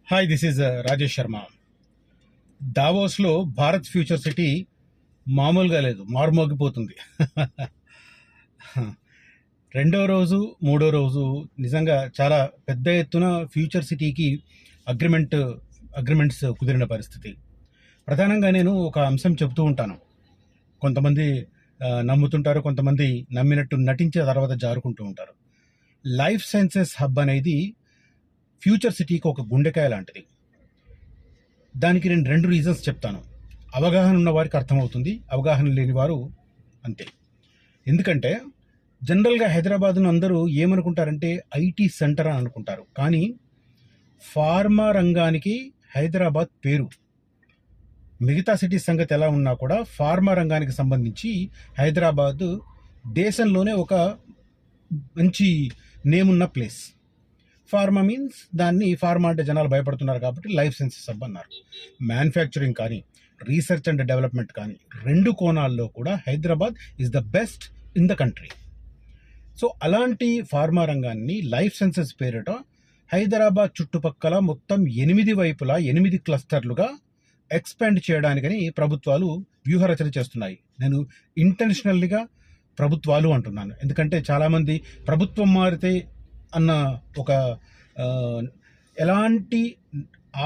Hi, this is Rajesh Sharma. దావోస్లో Bharat future city మామూలుగా లేదు, మారుమోగిపోతుంది. రెండో రోజు మూడో రోజు నిజంగా చాలా పెద్ద ఎత్తున ఫ్యూచర్ సిటీకి అగ్రిమెంట్స్ కుదిరిన పరిస్థితి. ప్రధానంగా నేను ఒక అంశం చెబుతూ ఉంటాను. కొంతమంది నమ్ముతుంటారు, కొంతమంది నమ్మినట్టు నటించే తర్వాత జారుకుంటూ ఉంటారు. లైఫ్ సైన్సెస్ హబ్ అనేది ఫ్యూచర్ సిటీకి ఒక గుండెకాయ లాంటిది. దానికి నేను రెండు రీజన్స్ చెప్తాను. అవగాహన ఉన్న వారికి అర్థమవుతుంది, అవగాహన లేని వారు అంతే. ఎందుకంటే జనరల్గా హైదరాబాద్ను అందరూ ఏమనుకుంటారంటే ఐటీ సెంటర్ అని అనుకుంటారు. కానీ ఫార్మా రంగానికి హైదరాబాద్ పేరు. మిగతా సిటీస్ సంగతి ఎలా ఉన్నా కూడా ఫార్మా రంగానికి సంబంధించి హైదరాబాద్ దేశంలోనే ఒక మంచి నేమున్న ప్లేస్. ఫార్మా మీన్స్ దాన్ని ఫార్మా అంటే జనాలు భయపడుతున్నారు కాబట్టి లైఫ్ సైన్సెస్ హబ్ అన్నారు. మ్యానుఫ్యాక్చరింగ్ కానీ రీసెర్చ్ అండ్ డెవలప్మెంట్ కానీ రెండు కోణాల్లో కూడా Hyderabad is the best in the country. So అలాంటి ఫార్మా రంగాన్ని లైఫ్ సైన్సెస్ పేరిట హైదరాబాద్ చుట్టుపక్కల మొత్తం 8 వైపులా 8 క్లస్టర్లుగా ఎక్స్పాండ్ చేయడానికని ప్రభుత్వాలు వ్యూహరచన చేస్తున్నాయి. నేను ఇంటెన్షనల్గా ప్రభుత్వాలు అంటున్నాను, ఎందుకంటే చాలామంది ప్రభుత్వం మారితే అన్న ఒక ఎలాంటి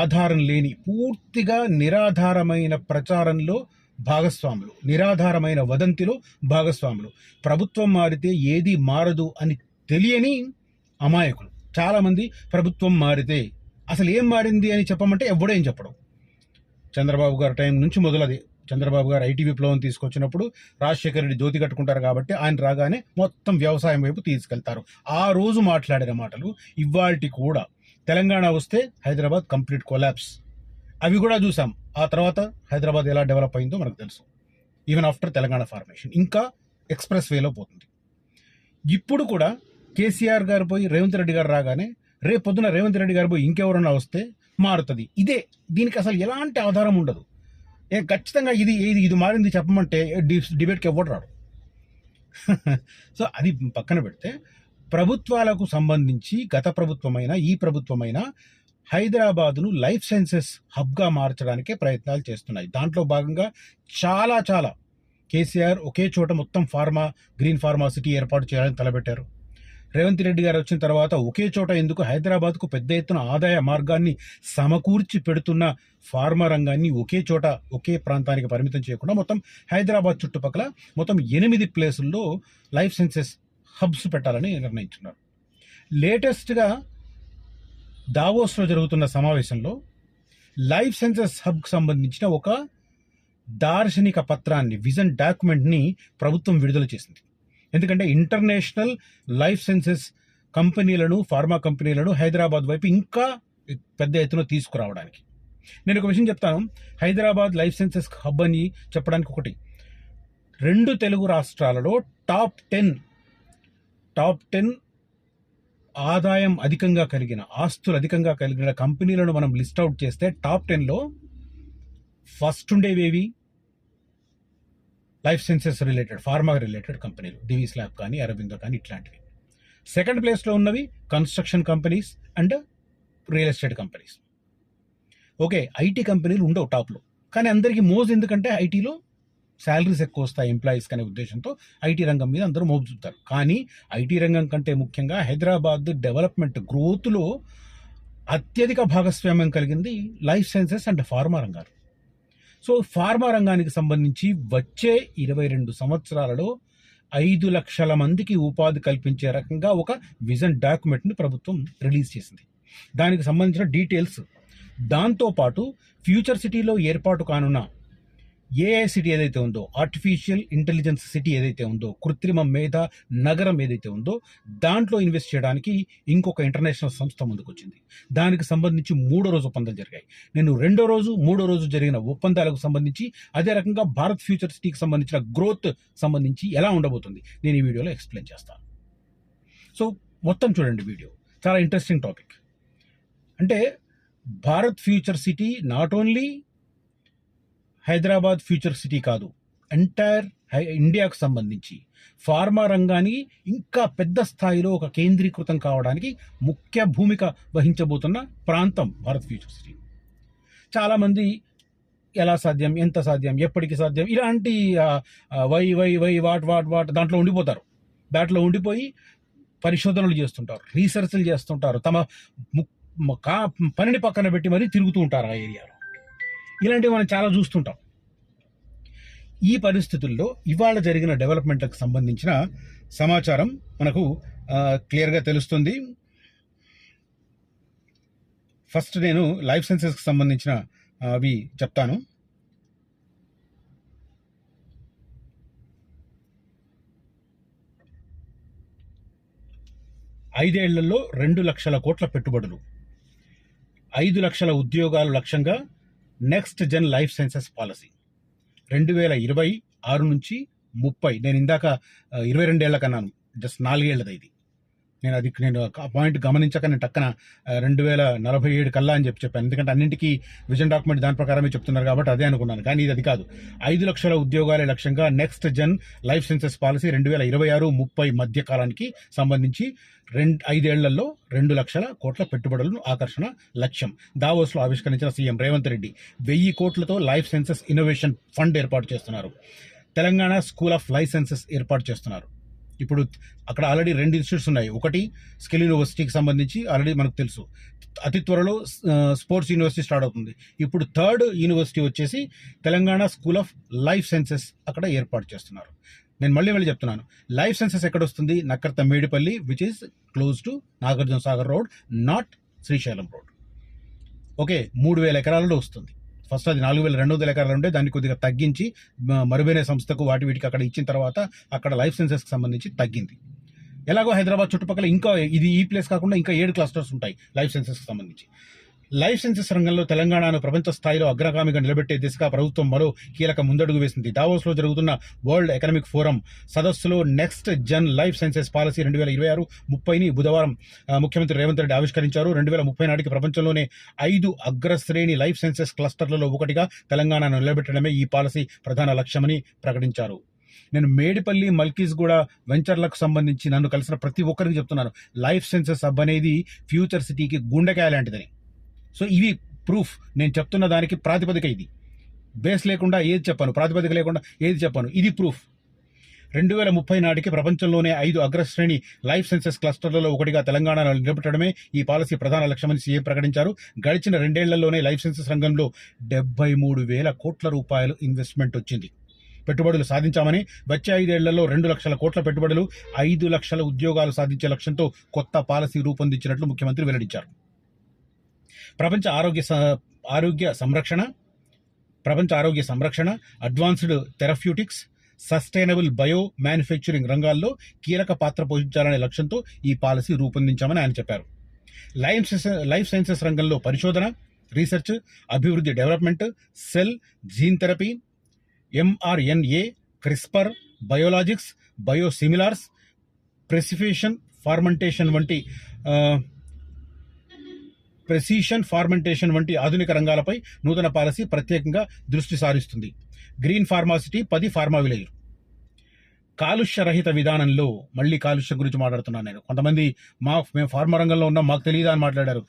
ఆధారం లేని పూర్తిగా నిరాధారమైన ప్రచారంలో భాగస్వాములు, నిరాధారమైన వదంతిలో భాగస్వాములు. ప్రభుత్వం మారితే ఏది మారదు అని తెలియని అమాయకులు చాలామంది. ప్రభుత్వం మారితే అసలు ఏం మారింది అని చెప్పమంటే ఎవడేం చెప్పడం. చంద్రబాబు గారి టైం నుంచి మొదలది. చంద్రబాబు గారు ఐటీ విప్లవం తీసుకొచ్చినప్పుడు రాజశేఖర రెడ్డి ధోతి కట్టుకుంటారు కాబట్టి ఆయన రాగానే మొత్తం వ్యవసాయం వైపు తీసుకెళ్తారు. ఆ రోజు మాట్లాడిన మాటలు ఇవాల్టి కూడా తెలంగాణ వస్తే హైదరాబాద్ కంప్లీట్ కొలాప్స్, అవి కూడా చూసాం. ఆ తర్వాత హైదరాబాద్ ఎలా డెవలప్ అయిందో మనకు తెలుసు. ఈవెన్ ఆఫ్టర్ తెలంగాణ ఫార్మేషన్ ఇంకా ఎక్స్ప్రెస్ వేలో పోతుంది. ఇప్పుడు కూడా కేసీఆర్ గారు పోయి రేవంత్ రెడ్డి గారు రాగానే రేపు పొద్దున రేవంత్ రెడ్డి గారు పోయి ఇంకెవరన్నా వస్తే మారుతుంది. ఇదే, దీనికి అసలు ఎలాంటి ఆధారం ఉండదు. ఖచ్చితంగా ఇది మారింది చెప్పమంటే డిబేట్కి ఎవ్వడు రాడు. సో అది పక్కన పెడితే ప్రభుత్వాలకు సంబంధించి గత ప్రభుత్వమైనా ఈ ప్రభుత్వమైనా హైదరాబాదును లైఫ్ సైన్సెస్ హబ్గా మార్చడానికే ప్రయత్నాలు చేస్తున్నాయి. దాంట్లో భాగంగా చాలా కేసీఆర్ ఒకే చోట మొత్తం గ్రీన్ ఫార్మా సిటీ ఏర్పాటు చేయాలని తలపెట్టారు. రేవంత్ రెడ్డి గారు వచ్చిన తర్వాత ఒకే చోట ఎందుకు హైదరాబాద్కు పెద్ద ఎత్తున ఆదాయ మార్గాన్ని సమకూర్చి పెడుతున్న ఫార్మా రంగాన్ని ఒకే చోట ఒకే ప్రాంతానికి పరిమితం చేయకుండా మొత్తం హైదరాబాద్ చుట్టుపక్కల మొత్తం 8 ప్లేసుల్లో లైఫ్ సైన్సెస్ హబ్స్ పెట్టాలని నిర్ణయించున్నారు. లేటెస్ట్గా దావోస్లో జరుగుతున్న సమావేశంలో లైఫ్ సైన్సెస్ హబ్కి సంబంధించిన ఒక దార్శనిక పత్రాన్ని, విజన్ డాక్యుమెంట్ని ప్రభుత్వం విడుదల చేసింది. ఎందుకంటే ఇంటర్నేషనల్ లైఫ్ సైన్సెస్ కంపెనీలను, ఫార్మా కంపెనీలను హైదరాబాద్ వైపు ఇంకా పెద్ద ఎత్తున తీసుకురావడానికి. నేను ఒక విషయం చెప్తాను. హైదరాబాద్ లైఫ్ సైన్సెస్ హబ్ అని చెప్పడానికి ఒకటి, 2 తెలుగు రాష్ట్రాలలో టాప్ 10 ఆదాయం అధికంగా కలిగిన, ఆస్తులు అధికంగా కలిగిన కంపెనీలను మనం లిస్ట్ అవుట్ చేస్తే టాప్ 10లో ఫస్ట్ ఉండేవేవి life sciences related, pharma related కంపెనీలు, డివిస్ ల్యాబ్ కానీ అరబిందో కానీ ఇట్లాంటివి. సెకండ్ ప్లేస్లో ఉన్నవి construction companies and real estate companies. Okay, IT కంపెనీలు ఉండవు టాప్లో, కానీ అందరికీ మోజు. ఎందుకంటే ఐటీలో శాలరీస్ ఎక్కువ వస్తాయి ఎంప్లాయీస్ అనే ఉద్దేశంతో ఐటీ రంగం మీద అందరూ మోజు చూస్తారు. కానీ ఐటీ రంగం కంటే ముఖ్యంగా హైదరాబాద్ డెవలప్మెంట్ గ్రోత్లో అత్యధిక భాగస్వామ్యం కలిగింది లైఫ్ సైన్సెస్ అండ్ ఫార్మా రంగాలు. సో ఫార్మా రంగానికి సంబంధించి వచ్చే 22 సంవత్సరాలలో 5 లక్షల మందికి ఉపాధి కల్పించే రకంగా ఒక విజన్ డాక్యుమెంట్ని ప్రభుత్వం రిలీజ్ చేసింది. దానికి సంబంధించిన డీటెయిల్స్, దాంతోపాటు ఫ్యూచర్ సిటీలో ఏర్పాటు కానున్న ఏఐ సిటీ ఏదైతే ఉందో, ఆర్టిఫిషియల్ ఇంటెలిజెన్స్ సిటీ ఏదైతే ఉందో, కృత్రిమ మేధ నగరం ఏదైతే ఉందో, దాంట్లో ఇన్వెస్ట్ చేయడానికి ఇంకొక ఇంటర్నేషనల్ సంస్థ ముందుకు వచ్చింది. దానికి సంబంధించి 3వ రోజు ఒప్పందాలు జరిగాయి. నేను 2వ రోజు 3వ రోజు జరిగిన ఒప్పందాలకు సంబంధించి, అదే రకంగా భారత్ ఫ్యూచర్ సిటీకి సంబంధించిన గ్రోత్ సంబంధించి ఎలా ఉండబోతుంది నేను ఈ వీడియోలో ఎక్స్ప్లెయిన్ చేస్తాను. సో మొత్తం చూడండి వీడియో, చాలా ఇంట్రెస్టింగ్ టాపిక్. అంటే Bharat future city not only Hyderabad future city కాదు, ఎంటైర్ ఇండియాకు సంబంధించి ఫార్మా రంగాన్ని ఇంకా పెద్ద స్థాయిలో ఒక కేంద్రీకృతం కావడానికి ముఖ్య భూమిక వహించబోతున్న ప్రాంతం భారత్ ఫ్యూచర్ సిటీ. చాలామంది ఎలా సాధ్యం, ఎంత సాధ్యం, ఎప్పటికి సాధ్యం, ఇలాంటి why why why what what what దాంట్లో ఉండిపోతారు. దాంట్లో ఉండిపోయి పరిశోధనలు చేస్తుంటారు, రీసెర్చ్లు చేస్తుంటారు, తమ పనిని పక్కన పెట్టి మరీ తిరుగుతూ ఉంటారు ఆ ఏరియాలో. ఇలాంటివి మనం చాలా చూస్తుంటాం. ఈ పరిస్థితుల్లో ఇవాళ జరిగిన డెవలప్మెంట్లకు సంబంధించిన సమాచారం మనకు క్లియర్గా తెలుస్తుంది. ఫస్ట్ నేను లైఫ్ సైన్సెస్కి సంబంధించిన అవి చెప్తాను. ఐదేళ్లలో 2 లక్షల కోట్ల పెట్టుబడులు, 5 లక్షల ఉద్యోగాలు లక్ష్యంగా next gen life sciences policy 2026 నుంచి 30. నేను ఇందాక 22 ఏళ్ల కన్నాను, జస్ట్ 4 ఏళ్ళది ఇది. నేను ఆ పాయింట్ గమనించక నేను టక్కన 2047 కల్లా అని చెప్పాను. ఎందుకంటే అన్నింటికీ విజన్ డాక్యుమెంట్ దాని ప్రకారమే చెప్తున్నారు కాబట్టి అదే అనుకున్నాను. కానీ ఇది అది కాదు. 5 లక్షల ఉద్యోగాలే లక్ష్యంగా next gen life sciences policy 2026-30 మధ్య కాలానికి సంబంధించి 5 ఏళ్లలో 2 లక్షల కోట్ల పెట్టుబడులను ఆకర్షణ లక్ష్యం. దావోస్లో ఆవిష్కరించిన సీఎం రేవంత్ రెడ్డి 1000 కోట్లతో లైఫ్ సైన్సెస్ ఇన్నోవేషన్ ఫండ్ ఏర్పాటు చేస్తున్నారు. Telangana school of life sciences ఏర్పాటు చేస్తున్నారు. ఇప్పుడు అక్కడ ఆల్రెడీ 2 ఇన్స్టిట్యూట్స్ ఉన్నాయి. ఒకటి స్కిల్ యూనివర్సిటీకి సంబంధించి ఆల్రెడీ మనకు తెలుసు. అతి త్వరలో స్పోర్ట్స్ యూనివర్సిటీ స్టార్ట్ అవుతుంది. ఇప్పుడు 3rd యూనివర్సిటీ వచ్చేసి Telangana school of life sciences అక్కడ ఏర్పాటు చేస్తున్నారు. నేను మళ్ళీ చెప్తున్నాను, లైఫ్ సైన్సెస్ ఎక్కడ వస్తుంది? Nakkerta Medipally, which is close to Nagarjuna Sagar road, not Srisailam road. Okay, 3000 ఎకరాలలో వస్తుంది. ఫస్ట్ అది 4200 ఎకరాలు ఉంటే దాన్ని కొద్దిగా తగ్గించి మరుబేనే సంస్థకు వీటికి అక్కడ ఇచ్చిన తర్వాత అక్కడ లైఫ్ సైన్సెస్కి సంబంధించి తగ్గింది. ఎలాగో హైదరాబాద్ చుట్టుపక్కల ఇంకా ఈ ప్లేస్ కాకుండా ఇంకా 7 క్లస్టర్స్ ఉంటాయి లైఫ్ సైన్సెస్కి సంబంధించి. లైఫ్ సైన్సెస్ రంగంలో తెలంగాణను ప్రపంచ స్థాయిలో అగ్రగామిగా నిలబెట్టే దిశగా ప్రభుత్వం మరో కీలక ముందడుగు వేసింది. దావోస్లో జరుగుతున్న వరల్డ్ ఎకనామిక్ ఫోరం సదస్సులో next gen life sciences policy 2026-30ని బుధవారం ముఖ్యమంత్రి రేవంత్ రెడ్డి ఆవిష్కరించారు. 2030 నాటికి ప్రపంచంలోనే 5 అగ్రశ్రేణి లైఫ్ సైన్సెస్ క్లస్టర్లలో ఒకటిగా తెలంగాణను నిలబెట్టడమే ఈ పాలసీ ప్రధాన లక్ష్యమని ప్రకటించారు. నేను మేడిపల్లి, మల్కీస్గూడ వెంచర్లకు సంబంధించి నన్ను కలిసిన ప్రతి ఒక్కరికి చెప్తున్నాను, లైఫ్ సైన్సెస్ హబ్ అనేది ఫ్యూచర్ సిటీకి గుండెకాయ లాంటిదని. సో ఇవి ప్రూఫ్. నేను చెప్తున్న దానికి ప్రాతిపదిక ఇది. బేస్ లేకుండా ఏది చెప్పాను, ప్రాతిపదిక లేకుండా ఏది చెప్పాను, ఇది ప్రూఫ్. 2030 నాటికి ప్రపంచంలోనే 5 అగ్రశ్రేణి లైఫ్ సైన్సెస్ క్లస్టర్లలో ఒకటిగా తెలంగాణను నిలబెట్టడమే ఈ పాలసీ ప్రధాన లక్ష్యమని సీఎం ప్రకటించారు. గడిచిన 2 ఏళ్లలోనే లైఫ్ సైన్సెస్ రంగంలో 73,000 కోట్ల రూపాయలు ఇన్వెస్ట్మెంట్ వచ్చింది. పెట్టుబడులు సాధించామని, వచ్చే 5 ఏళ్లలో 2 లక్షల కోట్ల పెట్టుబడులు, 5 లక్షల ఉద్యోగాలు సాధించే లక్ష్యంతో కొత్త పాలసీ రూపొందించినట్లు ముఖ్యమంత్రి వెల్లడించారు. ప్రపంచ ఆరోగ్య సంరక్షణ, advanced therapeutics, sustainable bio manufacturing రంగాల్లో కీలక పాత్ర పోషించాలనే లక్ష్యంతో ఈ పాలసీ రూపొందించామని ఆయన చెప్పారు. లైఫ్ సైన్సెస్ రంగంలో పరిశోధన, రీసెర్చ్, అభివృద్ధి, development, cell, gene therapy, mRNA, CRISPR, biologics, biosimilars, precision fermentation వంటి ఆధునిక రంగాలపై నూతన పాలసీ ప్రత్యేకంగా దృష్టి సారిస్తుంది. గ్రీన్ ఫార్మాసిటీ, 10 ఫార్మా విలేజ్లు. కాలుష్య రహిత విధానంలో, మళ్ళీ కాలుష్యం గురించి మాట్లాడుతున్నాను నేను. కొంతమంది మేము ఫార్మా రంగంలో ఉన్నాం, మాకు తెలియదా అని మాట్లాడారు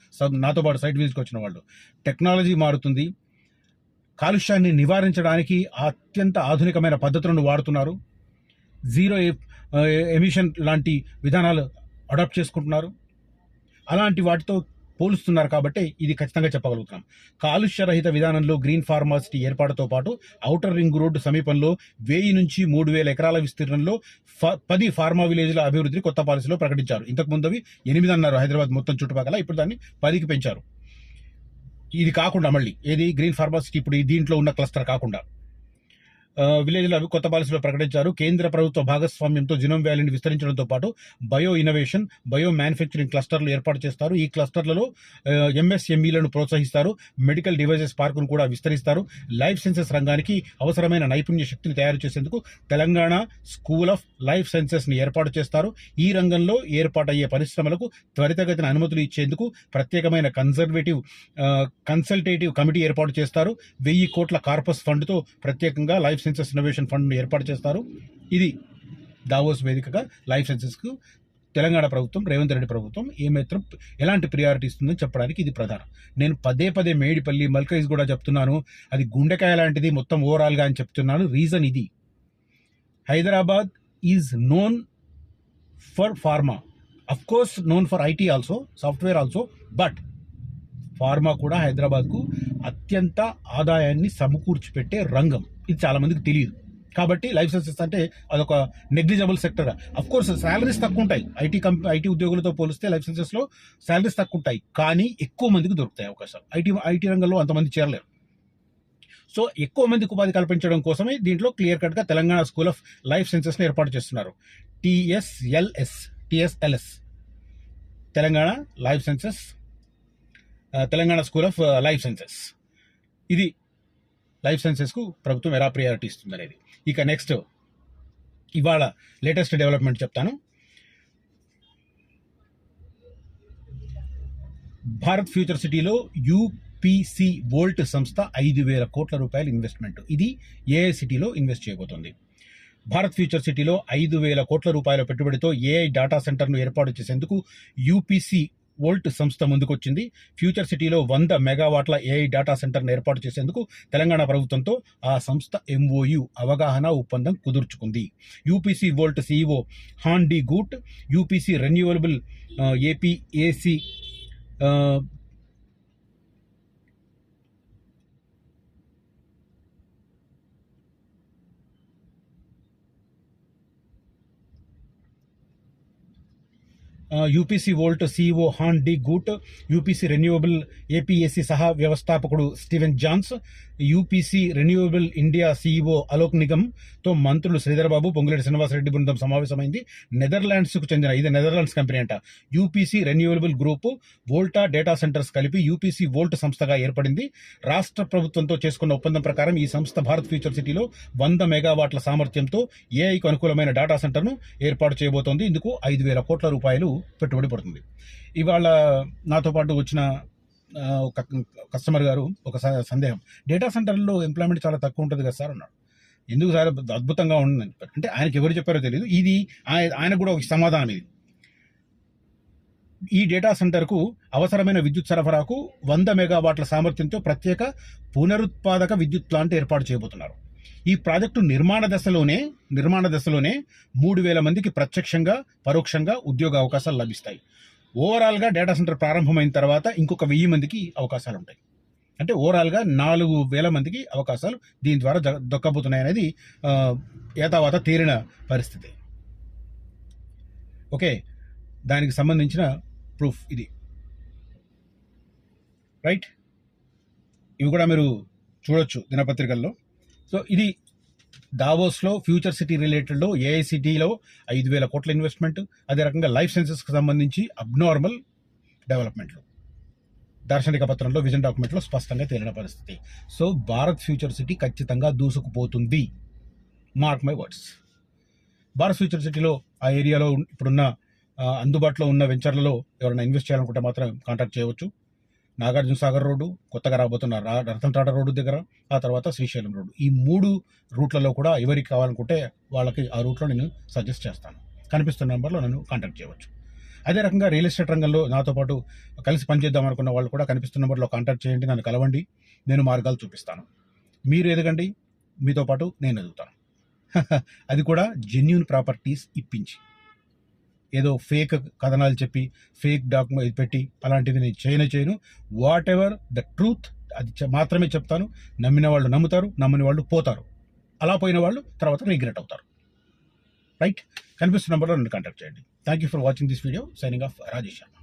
నాతో పాటు సైట్ విజిట్కి వచ్చిన వాళ్ళు. టెక్నాలజీ మారుతుంది, కాలుష్యాన్ని నివారించడానికి అత్యంత ఆధునికమైన పద్ధతులను వాడుతున్నారు. జీరో ఎమిషన్ లాంటి విధానాలు అడాప్ట్ చేసుకుంటున్నారు. అలాంటి వాటితో పోలుస్తున్నారు కాబట్టి ఇది ఖచ్చితంగా చెప్పగలుగుతున్నాం. కాలుష్య రహిత విధానంలో గ్రీన్ ఫార్మాసిటీ ఏర్పాటుతో పాటు ఔటర్ రింగ్ రోడ్డు సమీపంలో 1000 నుంచి 3000 ఎకరాల విస్తీర్ణంలో 10 ఫార్మా విలేజ్ల అభివృద్ధిని కొత్త పాలసీలో ప్రకటించారు. ఇంతకు ముందు 8 అన్నారు హైదరాబాద్ మొత్తం చుట్టుపక్కల, ఇప్పుడు దాన్ని 10కి పెంచారు. ఇది కాకుండా మళ్ళీ ఏది గ్రీన్ ఫార్మాసిటీ ఇప్పుడు దీంట్లో ఉన్న క్లస్టర్ కాకుండా విలేజ్లో అవి కొత్త పాలసీలో ప్రకటించారు. కేంద్ర ప్రభుత్వ భాగస్వామ్యంతో జినోమ్ వ్యాలీని విస్తరించడంతో పాటు బయో ఇన్నోవేషన్, బయో మ్యానుఫ్యాక్చరింగ్ క్లస్టర్లు ఏర్పాటు చేస్తారు. ఈ క్లస్టర్లలో ఎంఎస్ఎంఈలను ప్రోత్సహిస్తారు. మెడికల్ డివైజెస్ పార్కును కూడా విస్తరిస్తారు. లైఫ్ సైన్సెస్ రంగానికి అవసరమైన నైపుణ్య శక్తిని తయారు చేసేందుకు తెలంగాణ స్కూల్ ఆఫ్ లైఫ్ సైన్సెస్ని ఏర్పాటు చేస్తారు. ఈ రంగంలో ఏర్పాటయ్యే పరిశ్రమలకు త్వరితగతిన అనుమతులు ఇచ్చేందుకు ప్రత్యేకమైన కన్సల్టేటివ్ కమిటీ ఏర్పాటు చేస్తారు. 1000 కోట్ల కార్పస్ ఫండ్తో ప్రత్యేకంగా life life sciences innovation fund ఏర్పాటు చేస్తారు. ఇది దావోస్ వేదికగా లైఫ్ సైన్సెస్కు తెలంగాణ ప్రభుత్వం, రేవంత్ రెడ్డి ప్రభుత్వం ఏమాత్రం ఎలాంటి ప్రియారిటీ ఇస్తుందని చెప్పడానికి ఇది ప్రధానం. నేను పదే మేడిపల్లి, మల్కైజ్ కూడా చెప్తున్నాను, అది గుండెకాయ లాంటిది మొత్తం ఓవరాల్గా అని చెప్తున్నాను. రీజన్ ఇది, Hyderabad is known for pharma, of course known for IT also, software also, but pharma కూడా హైదరాబాద్కు అత్యంత ఆదాయాన్ని సమకూర్చి పెట్టే రంగం. ఇది చాలామందికి తెలియదు. కాబట్టి లైఫ్ సైన్సెస్ అంటే అదొక negligible sector. Of course salaries తక్కువ ఉంటాయి, ఐటీ ఉద్యోగులతో పోలిస్తే లైఫ్ సైన్సెస్లో శాలరీస్ తక్కువ ఉంటాయి, కానీ ఎక్కువ మందికి దొరుకుతాయి అవకాశాలు. ఐటీ రంగంలో అంతమంది చేరలేరు. సో ఎక్కువ మందికి ఉపాధి కల్పించడం కోసమే దీంట్లో క్లియర్ కట్గా తెలంగాణ స్కూల్ ఆఫ్ లైఫ్ సైన్సెస్ని ఏర్పాటు చేస్తున్నారు. TSLS Telangana life sciences, Telangana school of life sciences. ఇది లైఫ్ సైన్సెస్కు ప్రభుత్వం ఎలా ప్రియారిటీ ఇస్తుంది అనేది. ఇక నెక్స్ట్ ఇవాళ లేటెస్ట్ డెవలప్మెంట్ చెప్తాను. భారత్ ఫ్యూచర్ సిటీలో యూపీసీ వోల్ట్ సంస్థ 5,000 కోట్ల రూపాయల ఇన్వెస్ట్మెంట్, ఇది ఏఐ సిటీలో ఇన్వెస్ట్ చేయబోతోంది. భారత్ ఫ్యూచర్ సిటీలో 5,000 కోట్ల రూపాయల పెట్టుబడితో ఏఐ డేటా సెంటర్ను ఏర్పాటు చేసేందుకు యూపీసీ వోల్ట్ సంస్థ ముందుకొచ్చింది. ఫ్యూచర్ సిటీలో 100 మెగావాట్ల ఏఐ డేటా సెంటర్ను ఏర్పాటు చేసేందుకు తెలంగాణ ప్రభుత్వంతో ఆ సంస్థ ఎంఓయు అవగాహన ఒప్పందం కుదుర్చుకుంది. UPC Volt CEO Han de Goot, UPC renewable APAC UPC Volt CEO Han de Goot, UPC renewable APAC సహా వ్యవస్థాపకుడు Steven Jones, UPC renewable India CEO Alok నిగమ్తో మంత్రులు శ్రీధర్బాబు, పొంగులేటి శ్రీనివాసరెడ్డి బృందం సమావేశమైంది. నెదర్లాండ్స్కు చెందిన, ఇది నెదర్లాండ్స్ కంపెనీ అంట, UPC renewable group, Volta data centres కలిపి యూపీసీ వోల్ట్ సంస్థగా ఏర్పడింది. రాష్ట్ర ప్రభుత్వంతో చేసుకున్న ఒప్పందం ప్రకారం ఈ సంస్థ భారత్ ఫ్యూచర్ సిటీలో 100 మెగావాట్ల సామర్థ్యంతో ఏఐకు అనుకూలమైన డేటా సెంటర్ను ఏర్పాటు చేయబోతోంది. ఇందుకు 5,000 కోట్ల రూపాయలు పెట్టుబడి పడుతుంది. ఇవాళ నాతో పాటు వచ్చిన ఒక కస్టమర్ గారు ఒక సందేహం, డేటా సెంటర్లో ఎంప్లాయ్మెంట్ చాలా తక్కువ ఉంటుంది కదా సార్ అన్నాడు. ఎందుకు సార్, అద్భుతంగా ఉంటుందని చెప్పారు. అంటే ఆయనకి ఎవరు చెప్పారో తెలియదు, ఇది ఆయన కూడా ఒక సమాధానం. ఇది ఈ డేటా సెంటర్కు అవసరమైన విద్యుత్ సరఫరాకు 100 మెగావాట్ల సామర్థ్యంతో ప్రత్యేక పునరుత్పాదక విద్యుత్ ప్లాంట్ ఏర్పాటు చేయబోతున్నారు. ఈ ప్రాజెక్టు నిర్మాణ దశలోనే 3,000 మందికి ప్రత్యక్షంగా పరోక్షంగా ఉద్యోగ అవకాశాలు లభిస్తాయి. ఓవరాల్గా డేటా సెంటర్ ప్రారంభమైన తర్వాత ఇంకొక 1,000 మందికి అవకాశాలు ఉంటాయి. అంటే ఓవరాల్గా 4,000 మందికి అవకాశాలు దీని ద్వారా దొక్కబోతున్నాయి అనేది ఏతావాత తేలిన పరిస్థితి. ఓకే, దానికి సంబంధించిన ప్రూఫ్ ఇది, రైట్. ఇవి కూడా మీరు చూడొచ్చు దినపత్రికల్లో. సో ఇది దావోస్లో ఫ్యూచర్ సిటీ రిలేటెడ్లో ఏఐసిటీలో 5,000 కోట్ల ఇన్వెస్ట్మెంట్, అదే రకంగా లైఫ్ సైన్సెస్కి సంబంధించి అబ్నార్మల్ డెవలప్మెంట్లు దార్శనిక పత్రంలో, విజన్ డాక్యుమెంట్లో స్పష్టంగా తేలిన పరిస్థితి. సో భారత్ ఫ్యూచర్ సిటీ ఖచ్చితంగా దూసుకుపోతుంది, mark my words. Bharat future సిటీలో ఆ ఏరియాలో ఇప్పుడున్న అందుబాటులో ఉన్న వెంచర్లలో ఎవరైనా ఇన్వెస్ట్ చేయాలనుకుంటే మాత్రం కాంటాక్ట్ చేయవచ్చు. నాగార్జున సాగర్ రోడ్డు, కొత్తగా రాబోతున్న రతన్ టాటా రోడ్డు దగ్గర, ఆ తర్వాత శ్రీశైలం రోడ్డు, ఈ 3 రూట్లలో కూడా ఎవరికి కావాలనుకుంటే వాళ్ళకి ఆ రూట్లో నేను సజెస్ట్ చేస్తాను. కనిపిస్తున్న నెంబర్లో నన్ను కాంటాక్ట్ చేయవచ్చు. అదే రకంగా రియల్ ఎస్టేట్ రంగంలో నాతో పాటు కలిసి పనిచేద్దాం అనుకున్న వాళ్ళు కూడా కనిపిస్తున్న నెంబర్లో కాంటాక్ట్ చేయండి, నన్ను కలవండి, నేను మార్గాలు చూపిస్తాను. మీరు ఎదగండి, మీతో పాటు నేను ఎదుగుతాను. అది కూడా జెన్యూన్ ప్రాపర్టీస్ ఇప్పించి, ఏదో ఫేక్ కథనాలు చెప్పి ఫేక్ డాక్యుమెంట్ పెట్టి అలాంటివి నేను చేయను. వాట్ ఎవర్ ద ట్రూత్ అది మాత్రమే చెప్తాను. నమ్మిన వాళ్ళు నమ్ముతారు, నమ్మని వాళ్ళు పోతారు, అలా పోయిన వాళ్ళు తర్వాత రిగ్రెట్ అవుతారు, రైట్. కనిపిస్తున్న నెంబర్లో నన్ను కాంటాక్ట్ చేయండి. Thank you for watching this video. Signing off Rajesh Sharma.